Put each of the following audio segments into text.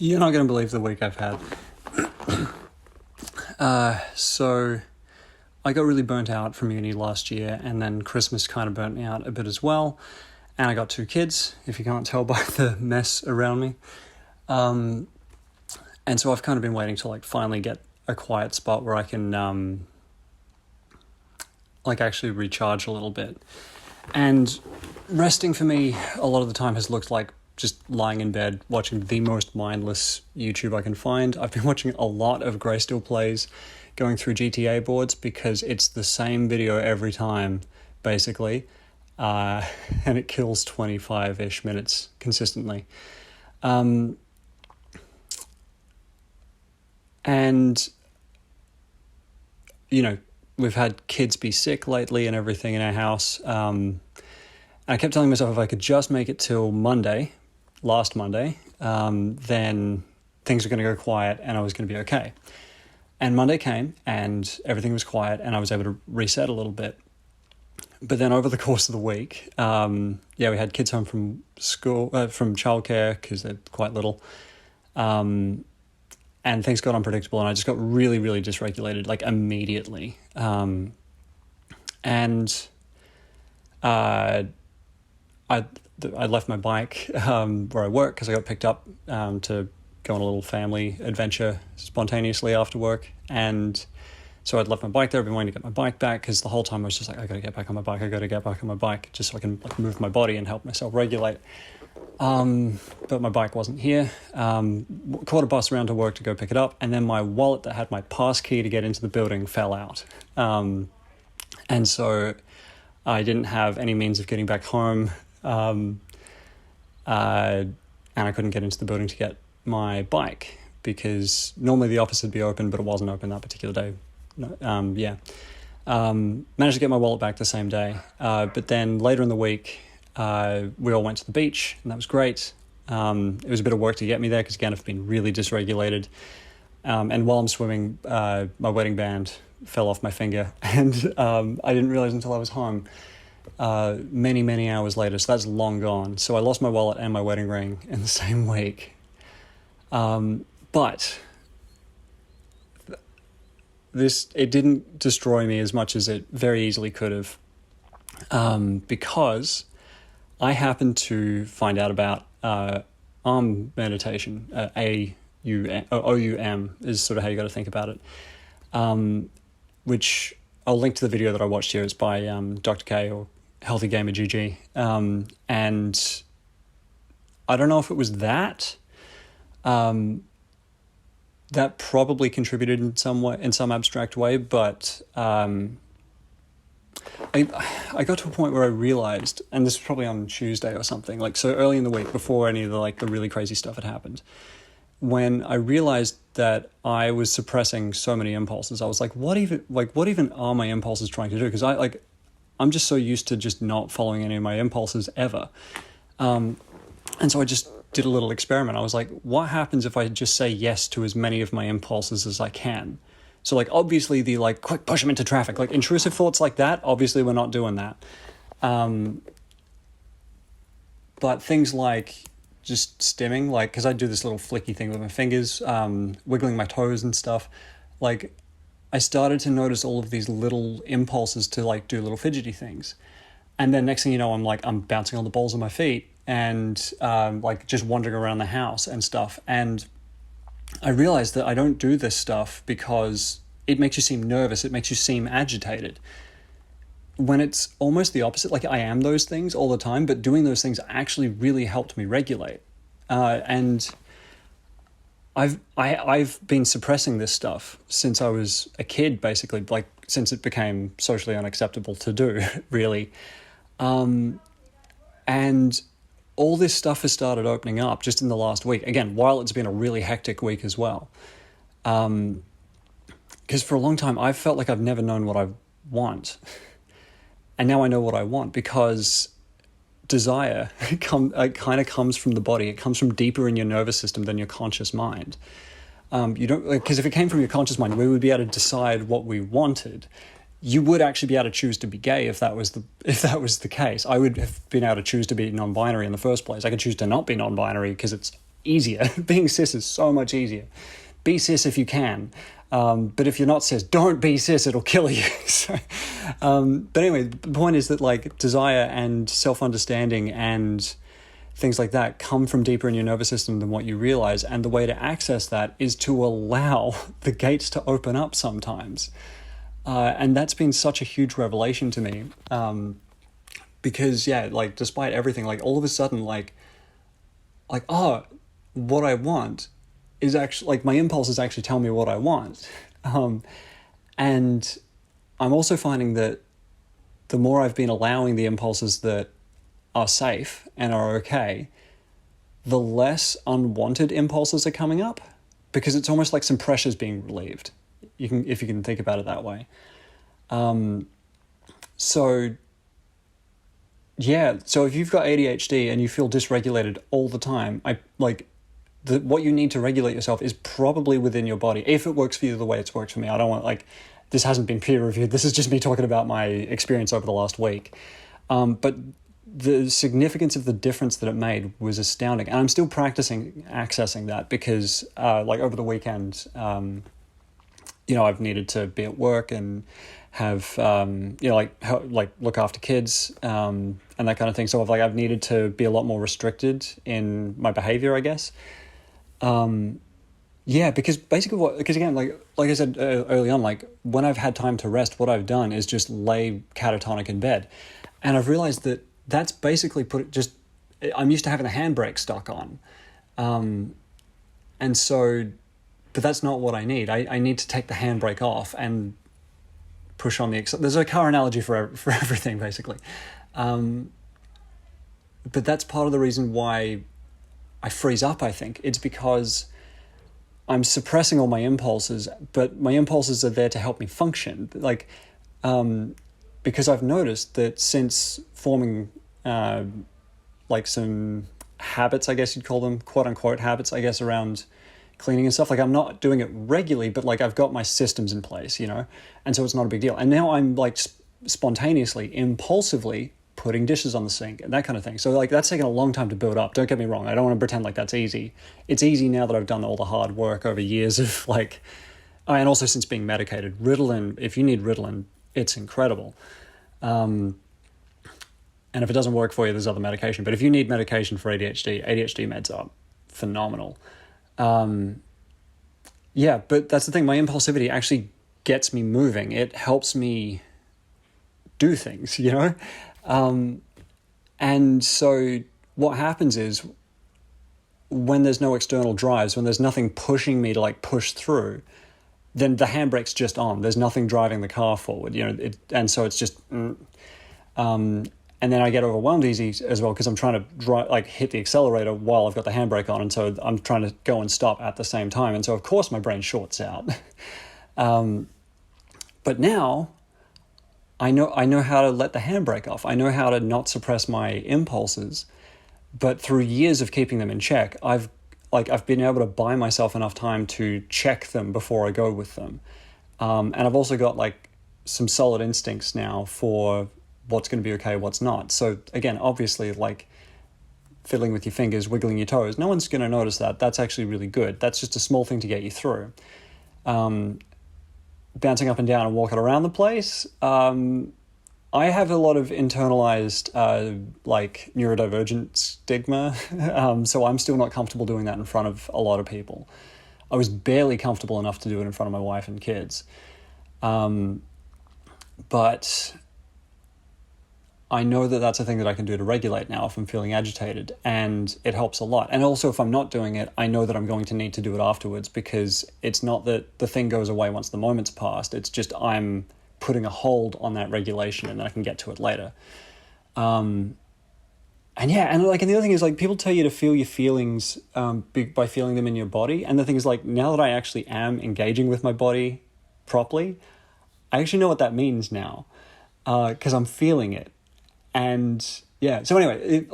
You're not going to believe the week I've had. So I got really burnt out from uni last year, and then Christmas kind of burnt me out a bit as well. And I got 2 kids, if you can't tell by the mess around me. And so I've kind of been waiting to like finally get a quiet spot where I can like actually recharge a little bit. And resting for me a lot of the time has looked like just lying in bed watching the most mindless YouTube I can find. I've been watching a lot of Graystil plays, going through GTA boards because it's the same video every time, basically, and it kills 25-ish minutes consistently. And, you know, we've had kids be sick lately and everything in our house. And I kept telling myself if I could just make it till last Monday, then things were going to go quiet and I was going to be okay. And Monday came and everything was quiet and I was able to reset a little bit. But then over the course of the week, we had kids home from school, from childcare because they're quite little. And things got unpredictable and I just got really, really dysregulated, like immediately. I left my bike where I work because I got picked up to go on a little family adventure spontaneously after work. And so I'd left my bike there. I've been waiting to get my bike back because the whole time I was just like, I got to get back on my bike just so I can like move my body and help myself regulate. But my bike wasn't here. Caught a bus around to work to go pick it up. And then my wallet that had my pass key to get into the building fell out. And so I didn't have any means of getting back home. And I couldn't get into the building to get my bike because normally the office would be open, but it wasn't open that particular day. Managed to get my wallet back the same day. But then later in the week, we all went to the beach and that was great. It was a bit of work to get me there because again, I've been really dysregulated. And while I'm swimming, my wedding band fell off my finger and I didn't realize until I was home many hours later, so that's long gone. So I lost my wallet and my wedding ring in the same week. But it didn't destroy me as much as it very easily could have, because I happened to find out about ARM meditation. OUM is sort of how you got to think about it, which I'll link to the video that I watched here. It's by Dr. K or Healthy Gamer GG, and I don't know if it was that probably contributed in some way, in some abstract way, but I got to a point where I realized, and this was probably on Tuesday or something, like so early in the week before any of the really crazy stuff had happened, when I realized that I was suppressing so many impulses. I was like, what even are my impulses trying to do? Because I'm just so used to just not following any of my impulses ever. And so I just did a little experiment. I was like, what happens if I just say yes to as many of my impulses as I can? So like, obviously the quick push them into traffic, like intrusive thoughts like that, obviously we're not doing that. But things like just stimming, like, cause I do this little flicky thing with my fingers, wiggling my toes and stuff. Like I started to notice all of these little impulses to do little fidgety things. And then next thing you know, I'm bouncing on the balls of my feet and just wandering around the house and stuff. And I realized that I don't do this stuff because it makes you seem nervous. It makes you seem agitated. When it's almost the opposite, like I am those things all the time, but doing those things actually really helped me regulate. And I've been suppressing this stuff since I was a kid, basically, like since it became socially unacceptable to do, really. And all this stuff has started opening up just in the last week. Again, while it's been a really hectic week as well. Because for a long time, I've felt like I've never known what I want. And now I know what I want, because desire kind of comes from the body. It comes from deeper in your nervous system than your conscious mind. You don't, because if it came from your conscious mind, we would be able to decide what we wanted. You would actually be able to choose to be gay if that was the case. I would have been able to choose to be non-binary in the first place. I could choose to not be non-binary because it's easier. Being cis is so much easier. Be cis if you can. But if you're not cis, don't be cis, it'll kill you. So, but anyway, the point is that like desire and self-understanding and things like that come from deeper in your nervous system than what you realize. And the way to access that is to allow the gates to open up sometimes. And that's been such a huge revelation to me. Because yeah, like despite everything, like all of a sudden, like, oh, what I want is actually, like my impulses actually tell me what I want. And I'm also finding that the more I've been allowing the impulses that are safe and are okay, the less unwanted impulses are coming up, because it's almost like some pressure's being relieved. If you can think about it that way. So if you've got ADHD and you feel dysregulated all the time, what you need to regulate yourself is probably within your body, if it works for you the way it's worked for me. I don't want, this hasn't been peer reviewed. This is just me talking about my experience over the last week. But the significance of the difference that it made was astounding. And I'm still practicing accessing that because, over the weekend, I've needed to be at work and have, look after kids, and that kind of thing. So I've needed to be a lot more restricted in my behavior, I guess. Because again, like I said early on, like when I've had time to rest, what I've done is just lay catatonic in bed. And I've realized that that's basically I'm used to having the handbrake stuck on. But that's not what I need. I need to take the handbrake off and push on the there's a car analogy for everything, basically. But that's part of the reason why I freeze up, I think. It's because I'm suppressing all my impulses, but my impulses are there to help me function. Because I've noticed that since forming some habits, I guess you'd call them, quote unquote habits, I guess, around cleaning and stuff. I'm not doing it regularly, but I've got my systems in place, and so it's not a big deal. And now I'm spontaneously, impulsively putting dishes on the sink and that kind of thing. So that's taken a long time to build up. Don't get me wrong. I don't want to pretend like that's easy. It's easy now that I've done all the hard work over years of and also since being medicated. Ritalin, if you need Ritalin, it's incredible. And if it doesn't work for you, there's other medication. But if you need medication for ADHD meds are phenomenal. But that's the thing. My impulsivity actually gets me moving. It helps me do things, and so what happens is when there's no external drives, when there's nothing pushing me to push through, then the handbrake's just on. There's nothing driving the car forward, and so it's just, and then I get overwhelmed easy as well because I'm trying to hit the accelerator while I've got the handbrake on, and so I'm trying to go and stop at the same time, and so of course my brain shorts out. But now I know how to let the handbrake off. I know how to not suppress my impulses, but through years of keeping them in check, I've been able to buy myself enough time to check them before I go with them, and I've also got some solid instincts now for what's going to be okay, what's not. So again, obviously, fiddling with your fingers, wiggling your toes, no one's going to notice that. That's actually really good. That's just a small thing to get you through. Bouncing up and down and walking around the place, I have a lot of internalized neurodivergent stigma, so I'm still not comfortable doing that in front of a lot of people. I was barely comfortable enough to do it in front of my wife and kids. But I know that that's a thing that I can do to regulate now if I'm feeling agitated, and it helps a lot. And also if I'm not doing it, I know that I'm going to need to do it afterwards, because it's not that the thing goes away once the moment's passed. It's just I'm putting a hold on that regulation and then I can get to it later. And yeah, and like, and the other thing is like, people tell you to feel your feelings by feeling them in your body. And the thing is like, now that I actually am engaging with my body properly, I actually know what that means now, because I'm feeling it. And yeah, so anyway,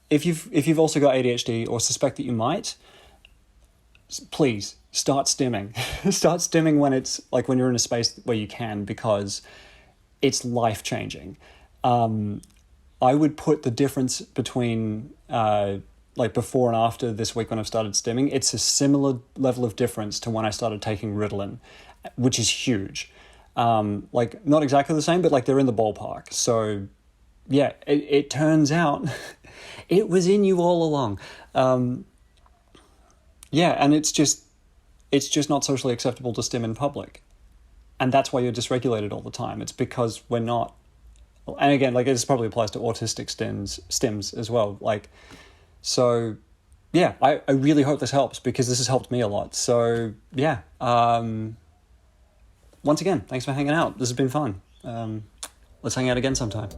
if you've also got ADHD or suspect that you might, please start stimming. Start stimming when it's like, when you're in a space where you can, because it's life changing. I would put the difference between like before and after this week when I've started stimming. It's a similar level of difference to when I started taking Ritalin, which is huge. Like not exactly the same, but like they're in the ballpark. So yeah, it turns out it was in you all along. Yeah, and it's just not socially acceptable to stim in public. And that's why you're dysregulated all the time. It's because we're not. And again, like this probably applies to autistic stims as well. Like, so yeah, I really hope this helps, because this has helped me a lot. So yeah, once again, thanks for hanging out. This has been fun. Let's hang out again sometime.